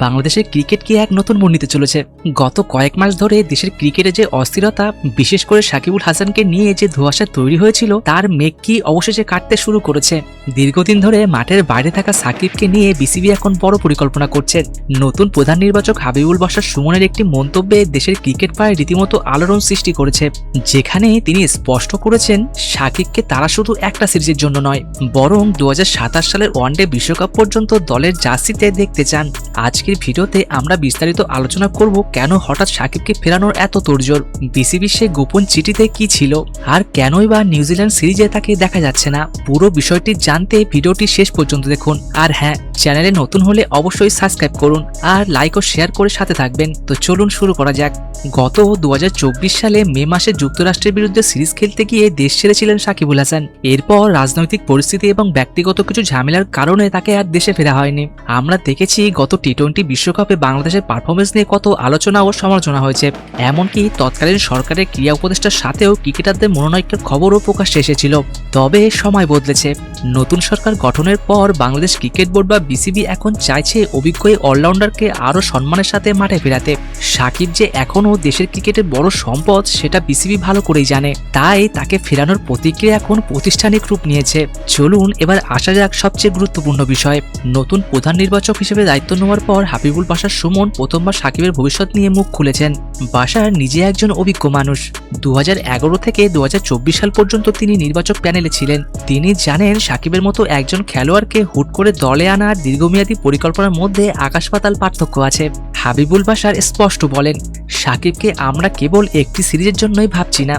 বাংলাদেশের ক্রিকেট কি এক নতুন মোড় নিতে চলেছে। গত কয়েক মাস ধরে দেশের ক্রিকেটে যে অস্থিরতা, বিশেষ করে সাকিবুল হাসানকে নিয়ে যে ধোঁয়াশা তৈরি হয়েছিল, তার মেঘ কি অবশেষে কাটতে শুরু করেছে। দীর্ঘদিন ধরে মাঠের বাইরে থাকা সাকিবকে নিয়ে বিসিবি এখন বড় পরিকল্পনা করছে। নতুন প্রধান নির্বাচক হাবিবুল বাশার সুমনের একটি মন্তব্যে দেশের ক্রিকেট পায়ে রীতিমতো আলোড়ন সৃষ্টি করেছে, যেখানে তিনি স্পষ্ট করেছেন সাকিবকে তারা শুধু একটা সিরিজের জন্য নয়, বরং 2027 সালের ওয়ানডে বিশ্বকাপ পর্যন্ত দলের জার্সিতে দেখতে চান। আজকের ভিডিওতে আমরা বিস্তারিত আলোচনা করব কেন হঠাৎ সাকিবকে ফেরানোর এত তোড়জোড়, বিসিবির সে গোপন চিঠিতে কি ছিল, আর কেনই বা নিউজিল্যান্ড সিরিজে তাকে দেখা যাচ্ছে না। পুরো বিষয়টি জানতে ভিডিওটি শেষ পর্যন্ত দেখুন। আর হ্যাঁ, চ্যানেলে নতুন হলে অবশ্যই সাবস্ক্রাইব করুন আর লাইক ও শেয়ার করে সাথে থাকবেন। তো চলুন শুরু করা যাক। গত 2024 সালে মে মাসে যুক্তরাষ্ট্রের বিরুদ্ধে সিরিজ খেলতে গিয়ে দেশ ছেড়েছিলেন সাকিবুল হাসান। এরপর রাজনৈতিক পরিস্থিতি এবং ব্যক্তিগত কিছু ঝামেলার কারণে তাকে আর দেশে ফেরা হয়নি। আমরা দেখেছি গত টি-20 বিশ্বকাপে বাংলাদেশের পারফরমেন্স নিয়ে কত আলোচনা ও সমালোচনা হয়েছে। এমনকি তৎকালীন সরকারের ক্রীড়া উপদেষ্টার সাথেও ক্রিকেটারদের মনোনয়নের খবরও প্রকাশ্যে এসেছিল। তবে সময় বদলেছে। নতুন সরকার গঠনের পর বাংলাদেশ ক্রিকেট বোর্ড বা বিসিবি এখন চাইছে অভিজ্ঞ এই অলরাউন্ডারকে আরও সম্মানের সাথে মাঠে ফেরাতে। সাকিব যে এখনও দেশের ক্রিকেটের বড় সম্পদ সেটা বিসিবি ভালো করেই জানে, তাই তাকে ফেরানোর প্রতিক্রিয়া এখন প্রাতিষ্ঠানিক রূপ নিয়েছে। চলুন এবার আসা যাক সবচেয়ে গুরুত্বপূর্ণ বিষয়। নতুন প্রধান নির্বাচক হিসেবে দায়িত্ব নেওয়ার পর হাবিবুল বাশার সুমন প্রথমবার সাকিবের ভবিষ্যৎ নিয়ে মুখ খুলেছেন। বাশার নিজে একজন অভিজ্ঞ মানুষ। 2011 থেকে 2024 সাল পর্যন্ত তিনি নির্বাচক প্যানেলে ছিলেন। তিনি জানেন সাকিবের মতো একজন খেলোয়াড়কে হুট করে দলে আনার দীর্ঘমেয়াদী পরিকল্পনার মধ্যে আকাশ পাতাল পার্থক্য আছে। হাবিবুল বাশার স্পষ্ট বলেন, সাকিবকে আমরা কেবল একটি সিরিজের জন্যই ভাবছি না,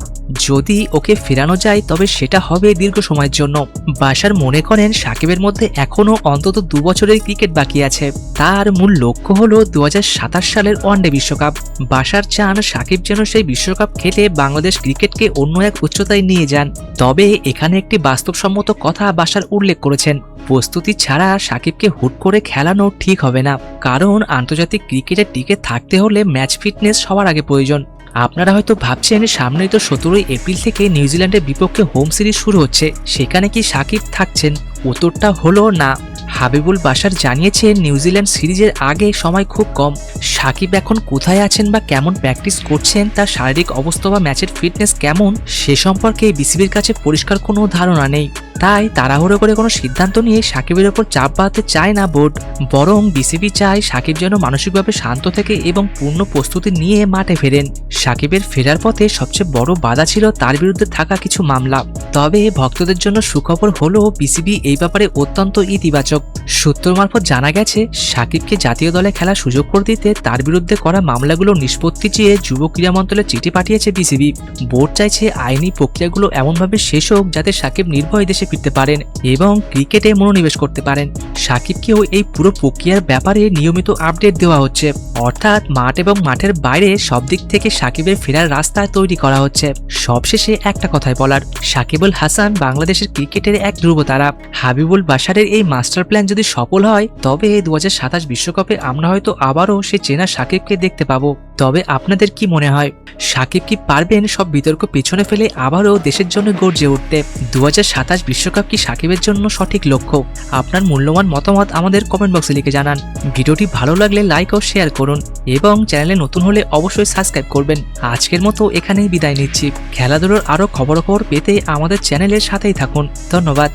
যদি ওকে ফেরানো যায় তবে সেটা হবে দীর্ঘ সময়ের জন্য। বাশার মনে করেন সাকিবের মধ্যে এখনও অন্তত 2 বছরের ক্রিকেট বাকি আছে। তার মূল লক্ষ্য হলো 2027 সালের ওয়ানডে বিশ্বকাপ। বাশার চান সাকিব যেন সেই বিশ্বকাপ খেলে বাংলাদেশ ক্রিকেটকে অন্য এক উচ্চতায় নিয়ে যান। তবে এখানে একটি বাস্তবসম্মত কথা বাশার উল্লেখ করেছেন, প্রস্তুতি ছাড়া সাকিবকে হুট করে খেলানো ঠিক হবে না, কারণ আন্তর্জাতিক ক্রিকেটে টিকে থাকতে হলে ম্যাচ ফিটনেস সবার আগে প্রয়োজন। আপনারা হয়তো ভাবছেন সামনেই তো 17 এপ্রিল থেকে নিউজিল্যান্ডের বিপক্ষে হোম সিরিজ শুরু হচ্ছে, সেখানে কি সাকিব থাকছেন? উত্তরটা হলো না। হাবিবুল বাশার জানিয়েছেন নিউজিল্যান্ড সিরিজের আগে সময় খুব কম। সাকিব এখন কোথায় আছেন বা কেমন প্র্যাকটিস করছেন, তার শারীরিক অবস্থা বা ম্যাচের ফিটনেস কেমন সে সম্পর্কে বিসিবির কাছে পরিষ্কার কোনো ধারণা নেই। তাই তাড়াহুড়ো করে কোনো সিদ্ধান্ত নিয়ে সাকিবের ওপর চাপ বাড়াতে চায় না বোর্ড, বরং বিসিবি চায় সাকিব যেন মানসিকভাবে শান্ত থেকে এবং পূর্ণ প্রস্তুতি নিয়ে মাঠে ফেরেন। সাকিবের ফেরার পথে সবচেয়ে বড় বাধা ছিল তার বিরুদ্ধে থাকা কিছু মামলা। তবে ভক্তদের জন্য সুখবর হলো বিসিবি এই ব্যাপারে অত্যন্ত ইতিবাচক। সূত্র মারফত জানা গেছে সাকিবকে জাতীয় দলে খেলার সুযোগ করে দিতে তার বিরুদ্ধে করা মামলাগুলো নিষ্পত্তি চেয়ে যুব ক্রীড়া মন্ত্রণালয়ে চিঠি পাঠিয়েছে বিসিবি। বোর্ড চাইছে আইনি প্রক্রিয়াগুলো এমনভাবে শেষ হোক যাতে সাকিব নির্ভয়ে দেশে ফিরতে পারেন এবং ক্রিকেটে মনোনিবেশ করতে পারেন। সাকিবকেও এই পুরো প্রক্রিয়ার ব্যাপারে নিয়মিত আপডেট দেওয়া হচ্ছে, অর্থাৎ মাঠ এবং মাঠের বাইরে সব দিক থেকে সাকিবের ফেরার রাস্তা তৈরি করা হচ্ছে। সবশেষে একটা কথাই বলার, সাকিবুল হাসান বাংলাদেশের ক্রিকেটের এক ধ্রুবতারা। হাবিবুল বাশারের এই মাস্টার প্ল্যান যদি সফল হয় তবে 2027 বিশ্বকাপে আমরা হয়তো আবারও সে চেনা সাকিবকে দেখতে পাবো। তবে আপনাদের কি মনে হয়, সাকিব কি পারবেন সব বিতর্ক পেছনে ফেলে আবারও দেশের জন্য গর্জে উঠতে? 2027 বিশ্বকাপ কি সাকিবের জন্য সঠিক লক্ষ্য? আপনার মূল্যবান মতামত আমাদের কমেন্ট বক্সে লিখে জানান। ভিডিওটি ভালো লাগলে লাইক ও শেয়ার করুন এবং চ্যানেলে নতুন হলে অবশ্যই সাবস্ক্রাইব করবেন। আজকের মতো এখানেই বিদায় নিচ্ছি। খেলাধুলার আরও খবর পেতে আমাদের চ্যানেলের সাথেই থাকুন। ধন্যবাদ।